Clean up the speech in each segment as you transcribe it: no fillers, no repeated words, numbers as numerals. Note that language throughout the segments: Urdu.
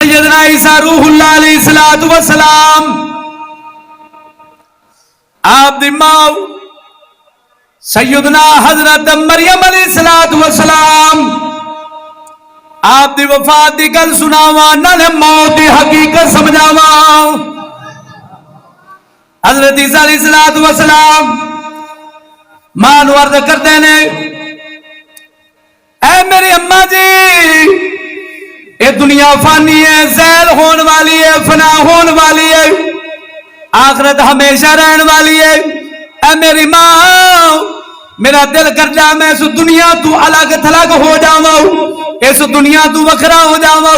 سیدنا عیسیٰ روح اللہ علیہ السلام آپ دی ماں سیدنا حضرت مریم علیہ السلام آپ دی وفات دی گل سناواں نالے موت دی حقیقت سمجھاواں. حضرت عیسیٰ علیہ السلام ماں نو عرض کردے نے اے میری اماں جی یہ دنیا فانی ہے، زیل ہون والی ہے، فنا ہون والی ہے، آخرت ہمیشہ رہن والی ہے. اے میری ماں میرا دل کردا میں اس دنیا تو الگ تھلگ ہو جاواں، اس دنیا تو وکھرا ہو جاواں،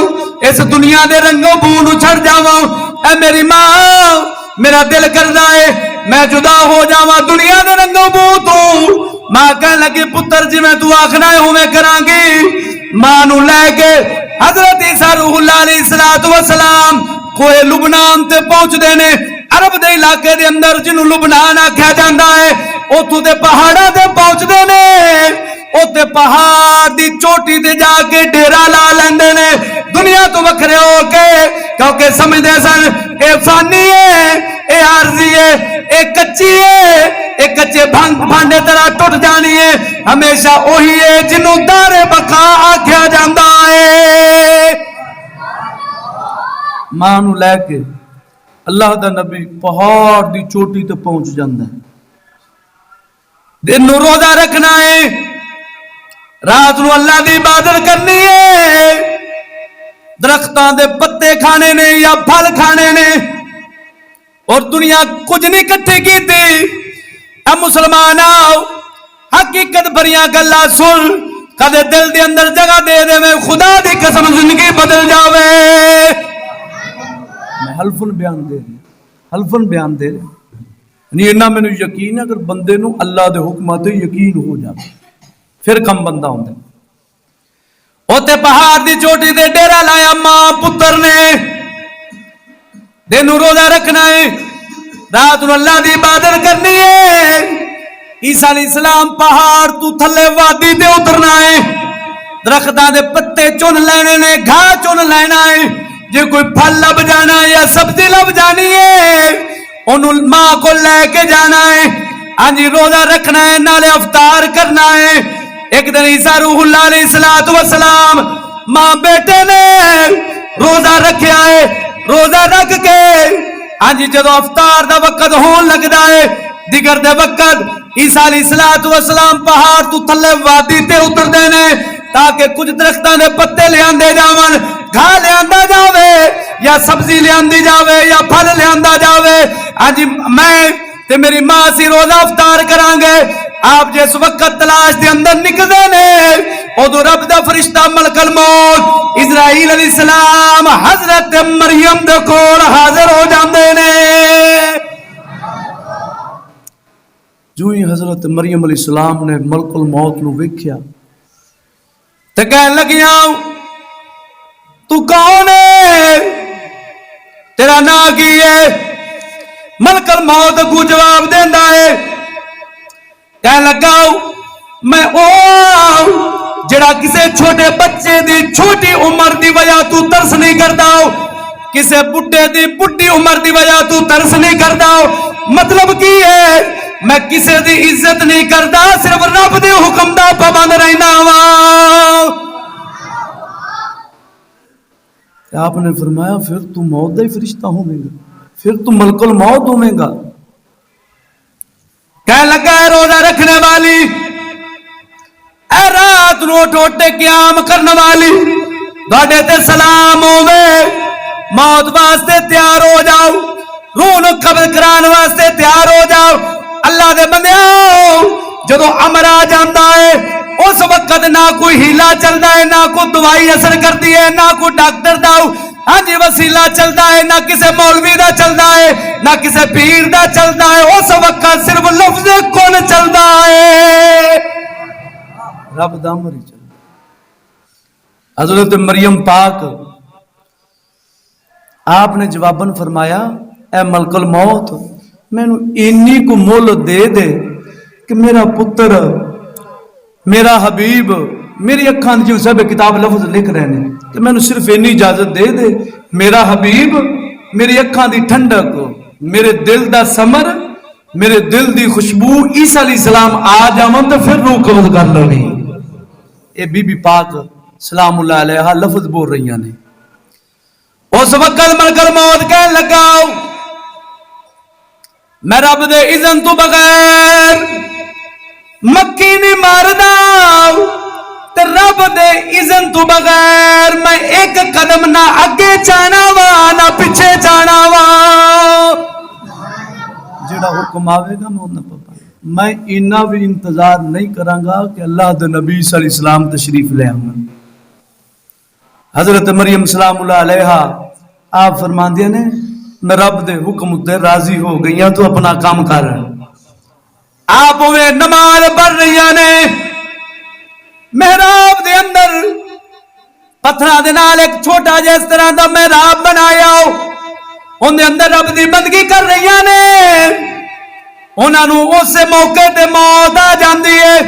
اس دنیا دے رنگوں بو نو چھڑ جاواں. اے میری ماں میرا دل کردا ہے میں جدا ہو جاواں دنیا دے رنگوں بو تو. ماں کہن لگی پتر جی میں تو آکھنا ہے ہوویں کراں گی. ماں نو لے کے حضرت عیسیٰ روح اللہ علیہ السلام کوئے لبنان تے پہنچ دینے. عرب دے علاقے دے اندر جنہوں لبنان آکھیا جاندا ہے اوتھوں دے پہاڑاں تے پہنچ دینے. اوتے پہاڑ دی چوٹی تے جا کے ڈیرا لا لیندے نے دنیا تو وکھرے ہو کے، کیونکہ سمجھدے سن اے فانی ہے، اے عارضی ہے، اے کچی ہے، اے کچے بھانڈے طرح ٹوٹ جانی ہے. ہمیشہ وہی ہے جنوں دار بقا آکھیا جاندا ہے. ماں نو لے کے اللہ دا نبی پہاڑ دی چوٹی تے پہنچ جاندا ہے. دن نو روزہ رکھنا ہے، رات نو اللہ دی عبادت کرنی ہے، درختاں دے پتے کھانے نے یا پھل کھانے نے، اور دنیا کچھ نہیں کٹھی کیتی. اے مسلمان آؤ حقیقت بھریاں گلاں سن، کدے دل دے اندر جگہ دے دے میں خدا دی قسم زندگی بدل جاوے. میں حلفن بیان دے رہا، حلفن بیان دے رہا. یعنی انہاں میں یقین ہے اگر بندے نو اللہ دے حکمات یقین ہو جائے پھر کم بندہ ہوندے. اوتے پہاڑ دی چوٹی تے ڈیرا لایا ماں پتر نے. دن روزہ رکھنا ہے، رات نو اللہ دی عبادت کرنی ہے. عیسیٰ علیہ السلام پہاڑ تو تھلے وادی تے اترنا ہے، درختاں دے پتے چن لینے نے، گھاہ چن لینا ہے. جے کوئی پھل لب جانا ہے یا سبزی لب جانی ہے انہوں ماں کو لے کے جانا ہے. ہاں جی روزہ رکھنا ہے، نالے افطار کرنا ہے. ایک دن عیسیٰ روح اللہ علیہ السلام ماں بیٹے نے روزہ رکھیا ہے. روزہ رکھ کے ہاں جی جدو افطار دا وقت ہون لگدا ہے دیگر دے وقت عیسیٰ علیہ السلام پہاڑ تو تھلے وادی تے اتر دینے تاکہ کچھ درختاں دے پتے لے آندے جاون، گھاہ لے آندا جاوے یا سبزی لے آندی جاوے یا پھل لے آندا جاوے. ہاں جی میں تے میری ماں سی روزہ افطار کران گے. آپ جس وقت تلاش دے اندر نکلدے نے ادو رب دا فرشتہ ملک الموت اسرائیل علیہ السلام حضرت مریم دے کول حاضر ہو جاندے نے. جو ہی حضرت مریم علیہ السلام نے ملک الموت نو ویکھیا تے کہن لگیاں تو کون ہے، تیرا نام کی ہے؟ ملک الموت کو جواب دیندا ہے، کہن لگا میں او جڑا کسے چھوٹے بچے دی چھوٹی عمر دی وجہ تو ترس نہیں کردا، کسے بڈھے دی بڈھی عمر دی وجہ تو ترس نہیں کردا. مطلب کی ہے میں کسے دی عزت نہیں کردا، صرف رب دے حکم دا پابند رہنا وا. آپ نے فرمایا پھر تو موت دا ہی فرشتہ ہوے گا، پھر تو ملک الموت ہوے گا. کہنے لگا ہے روزہ رکھنے والی، اے رات نو ٹوٹے قیام کرنے والی، تواڈے تے سلام ہوے. موت واسطے تیار ہو جاؤ، روح نو قبض کران واسطے تیار ہو جاؤ. اللہ دے بندیاں جدو امر آ جاندا ہے اس وقت نہ کوئی ہیلا چلدا ہے، نہ کوئی دوائی اثر کرتی ہے، نہ کوئی ڈاکٹر دا ہاں جی وسیلہ چلدا ہے، نہ کسے مولوی دا چلدا ہے، نہ کسے پیر دا چلدا ہے. اس وقت صرف لفظ کن چلدا ہے، رب دا امر ہی چلدا. حضرت مریم پاک آپ نے جواباً فرمایا اے ملک الموت میں نو اینی کو مول دے دے کہ میرا پتر، میرا حبیب، میری اکھان جو سب کتاب لفظ لکھ رہے ہیں کہ میں نے صرف اینی اجازت دے دے میرا حبیب میری اکھان دی ٹھنڈک میرے دل دا سمر میرے دل دی خوشبو عیسیٰ علیہ السلام آ جاون تو پھر روح قبض کر لونی. اے بی بی پاک سلام اللہ علیہ لفظ بول رہی ہیں. اس وقت ملکل موت کہنے لگاؤ میں رب دے اذن تو بغیر مکی نہیں ماردا تے رب دے اذن تو بغیر میں ایک قدم نہ اگے جانا وا نہ پیچھے جانا وا. جڑا حکم آوے گا میں انہاں پہ میں اینا بھی انتظار نہیں کراں گا کہ اللہ دے نبی صلی اللہ علیہ وسلم تشریف لے آون. حضرت مریم سلام اللہ علیہا آپ فرماندے نے میں رب دے حکم تے راضی ہو گئی تو اپنا کام کر. آپ وہ نماز پڑھ رہی نے محراب دے اندر پتھراں دے نال ایک چھوٹا جہا اس طرح دا محراب بنایا ان دے اندر رب دی بندگی کر رہی نے. انہاں نو اس موقع تے موت آ جاندی ہے.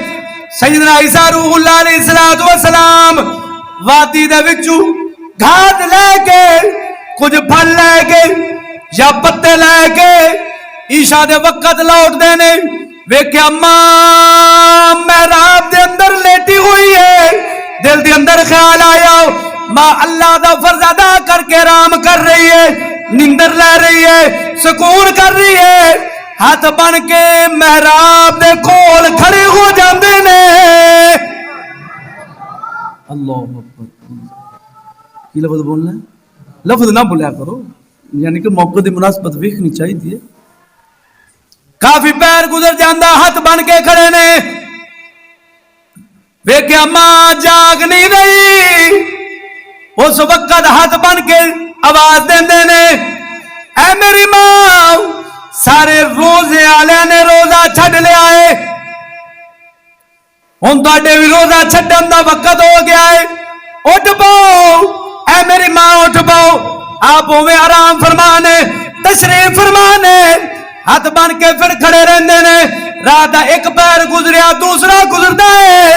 سیدنا عیسیٰ روح اللہ علیہ السلام وادی دے وچوں گھاٹ لے کے کچھ پھل لے کے یا پتے لے کے عشاء دے وقت لوٹ دینے ویکھیا ماں محراب دے اندر لیٹی ہوئی ہے. دل دے اندر خیال آیا ماں اللہ دا فرض ادا کر کے آرام کر رہی ہے نیندر لے رہی ہے سکون کر رہی ہے. ہاتھ بن کے محراب دے کول کھڑے ہو جاندے نے. اللہ اکبر. کی لفظ بولنا ہے لفظ نہ بولیا کرو یعنی کہ موقع دی مناسبت ویکھنی چاہیے. کافی پیر گزر جاندہ ہاتھ بن کے کھڑے نے ویکھیا ماں جاگ نہیں رہی. اس وقت ہاتھ بن کے آواز دیندے نے اے میری ماں سارے روزے والے نے روزہ چھڈ لیا ہے ہن تہاڈے بھی روزہ چھڈن دا وقت ہو گیا ہے. اٹھ پاؤ اے میری ماں اٹھ پاؤ. آپ ہوئے آرام فرمانے تشریف فرمانے ہاتھ بن کے پھر کھڑے رہندے نے. رات دا ایک پیر گزریا دوسرا گزردا ہے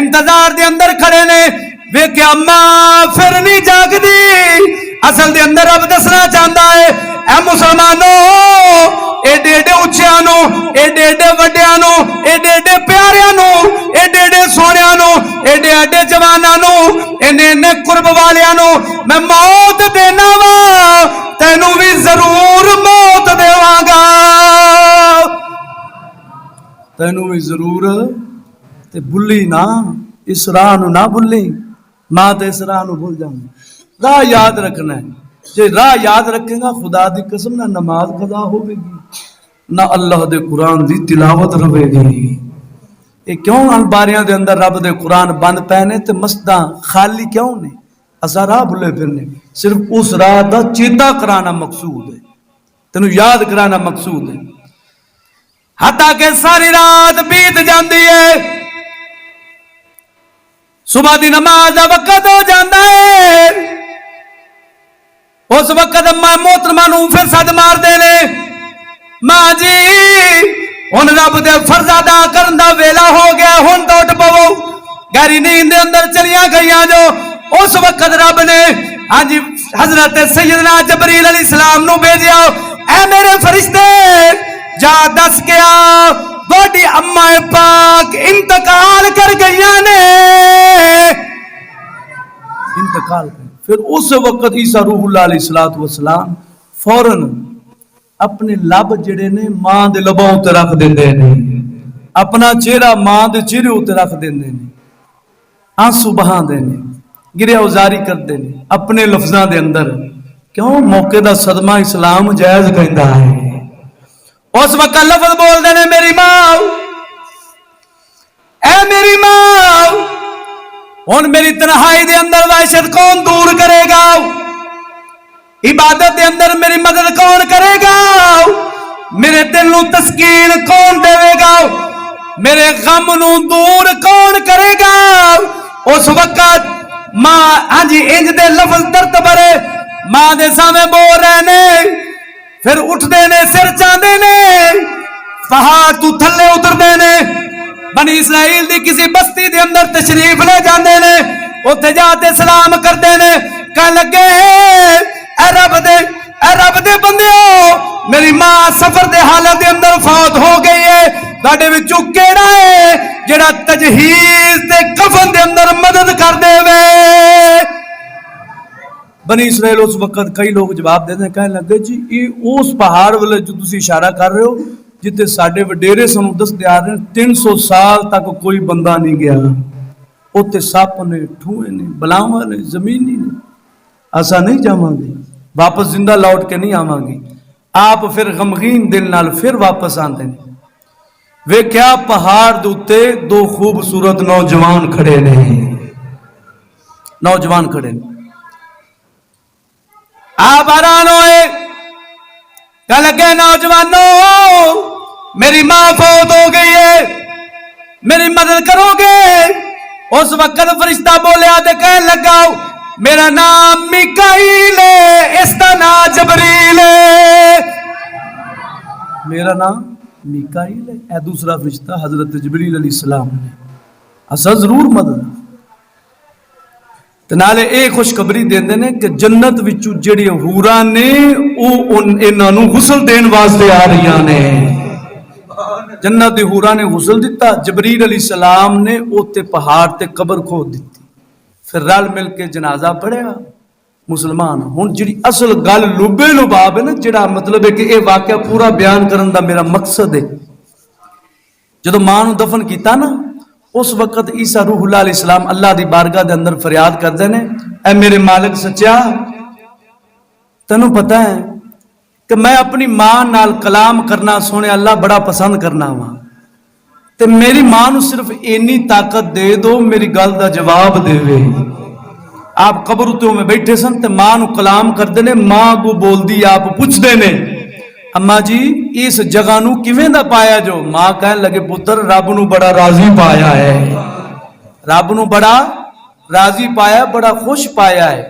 انتظار دے اندر کھڑے نے ویکھیا ماں پھر نہیں جاگدی. اصل دے اندر رب دسنا چاہتا ہے اے مسلمانوں ایڈے ایڈے اچھیاں نو ایڈے ایڈے وڈیاں نو ایڈے ایڈے پیاریاں نو ایڈے ایڈے سونیاں نو ایڈے ایڈے جواناں نو اینے اینے قرب والیاں نو میں موت دینا وا تینوں بھی ضرور موت دیواں گا. تینوں بھی ضرور تے بھلی نہ اس راہ نو نہ بھلی. ماں تے اس راہ نو بھول جاؤں. راہ یاد رکھنا ہے. جے راہ یاد رکھے گا خدا دی قسم نہ نماز قضا ہوے گی نہ اللہ دے قرآن دی تلاوت رہے گی. یہ کیوں الباریاں دے اندر رب دے قرآن بند پہنے تے مسجداں خالی کیوں نے؟ اساں راہ بھلے پھرنے. صرف اس راہ دا چیتا کرانا مقصود ہے تینوں یاد کرانا مقصود ہے. حتیٰ کہ ساری رات بیت جاندی ہے صبح دی نماز دا وقت ہو جاندہ ہے. اس وقت ماں محترمہ نو پھر صد مار دینے ماں جی ہن رب دے فرض ادا کرن دا ویلا ہو گیا ہن تو اٹھ پو. گہری نیند دے اندر چلیاں گئیاں جو اس وقت رب نے ہاں جی حضرت سیدنا جبریل علیہ السلام نو بھیجیا اے میرے فرشتے جا دس کے آ بڑی اماں پاک انتقال کر گئیاں نے. انتقال کر پھر اس وقت عیسیٰ روح اللہ علیہ السلام فوراً اپنے لب جڑے نے ماں دے لبوں تے رکھ دیندے نے اپنا چہرہ ماں دے چہرے تے رکھ دیندے نے آنسو بہاندے نے گریہ ازاری کردے نے اپنے لفظاں دے اندر. کیوں موقع دا صدمہ اسلام جائز کہندا ہے. اس وقت لفظ بول دے نے میری ماں اے میری ماں ہن میری تنہائی دے اندر وحشت کون دور کرے گا؟ عبادت دے اندر میری مدد کون کرے گا؟ میرے دل نو تسکین کون دے گا؟ میرے غم نو دور کون کرے گا؟ اس وقت ماں ہاں جی انج دے لفظ درد بھرے ماں دے سامنے بول رہے نے پھر اٹھ دے نے سر چاندے نے پہاڑ تو تھلے اتر دے نے بنی اسرائیل دی کسی بستی دے اندر تشریف لے جاندے نے اوتھے جا تے سلام کردے نے کہن لگے اے رب دے بندیو میری ماں سفر دے حالت دے اندر فوت ہو گئی ہے تہاڈے وچوں کیڑا ہے جڑا تجہیز تے کفن دے اندر مدد کر دے وے بنی اسرائیل اس وقت کئی لوگ جواب دے دیں کہنے لگے جی یہ اس پہاڑ والے جو تسی اشارہ کر رہے ہو جتے ساڈے وڈیرے سنوں دس دے آ رہے ہیں 300 سال تک کوئی بندہ نہیں گیا اوتے سپ نے ٹھوئے نے بلاواں نے زمینی نے ایسا نہیں جاواں گے واپس زندہ لوٹ کے نہیں آواں گے آپ پھر غمگین دل نال پھر واپس آندے نے ویکھیا پہاڑ دے اوتے دو خوبصورت نوجوان کھڑے نے آپ حیران ہوئے کہ لگے نوجوانوں میری ماں فوت ہو گئی ہے میری مدد کرو گے اس وقت فرشتہ بولیا تے کہنے لگا میرا نام میکائیل ہے اس کا نام جبریل ہے میرا نام میکائیل ہے اے دوسرا فرشتہ حضرت جبریل علیہ السلام نے اسا ضرور مدد تے نالے اے خوشخبری دیندے نے کہ جنت وچوں جڑی حوراں نے او انہاں نوں غسل دین واسطے آ رہیاں نے جنت دی حوراں نے غسل دتا جبریل علیہ السلام نے اوتے پہاڑ تے قبر کھود دتی پھر رل مل کے جنازہ پڑھیا مسلمان ہن جڑی اصل گل لبے لباب ہے نا جڑا مطلب ہے کہ اے واقعہ پورا بیان کرن دا میرا مقصد ہے جدوں ماں نوں دفن کیتا نا اس وقت عیسیٰ روح اللہ علیہ السلام اللہ دی بارگاہ دے اندر فریاد کردے نے اے میرے مالک سچا تینوں پتہ ہے کہ میں اپنی ماں نال کلام کرنا سونے اللہ بڑا پسند کرنا ہوا تے میری ماں نو صرف اینی طاقت دے دو میری گل دا جواب دے وے آپ قبر تے میں بیٹھے سن تے ماں نو کلام کردے نے ماں کو بول دی آپ پوچھ دے نے اما جی اس جگہ نو کیویں دا پایا جو ماں کہن لگے پتر رب نو بڑا راضی پایا ہے رب نو بڑا راضی پایا بڑا خوش پایا ہے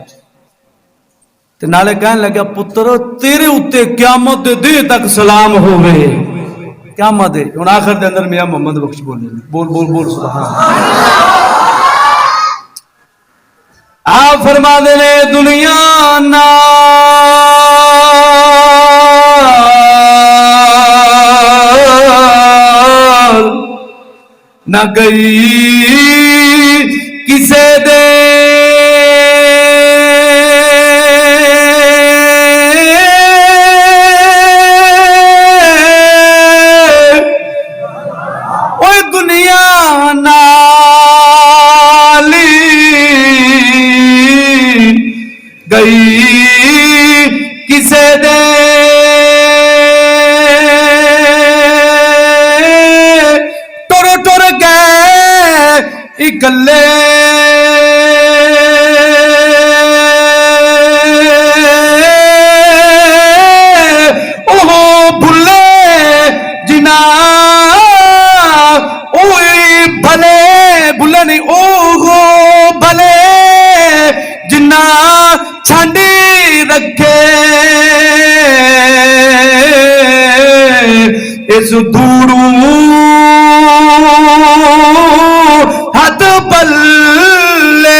تے نالے کہن لگا پتر تیرے اوتے قیامت دے دن تک سلام ہوے قیامت دے ہن آخر دے اندر میاں محمد بخش بول سبحان آپ فرما دے نے دنیا نہ گئی کسے دے اوہ دنیا نالی گئی کسے دے گلے اوہ بھلے جنا اوہی بھلے بھلے نہیں اوہ بھلے جنا چھانڈی رکھے اس دھوڑوں ہاتھ پلے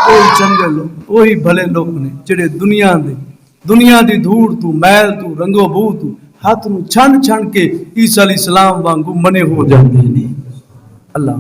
وہی چنگے لوگ وہی بھلے لوگ نے جڑے دنیا دی دھوڑ تو میل تو رنگو بو تو ہاتھ نو چھن چھن کے عیسیٰ علیہ السلام وانگو منے ہو جاندے نے اللہ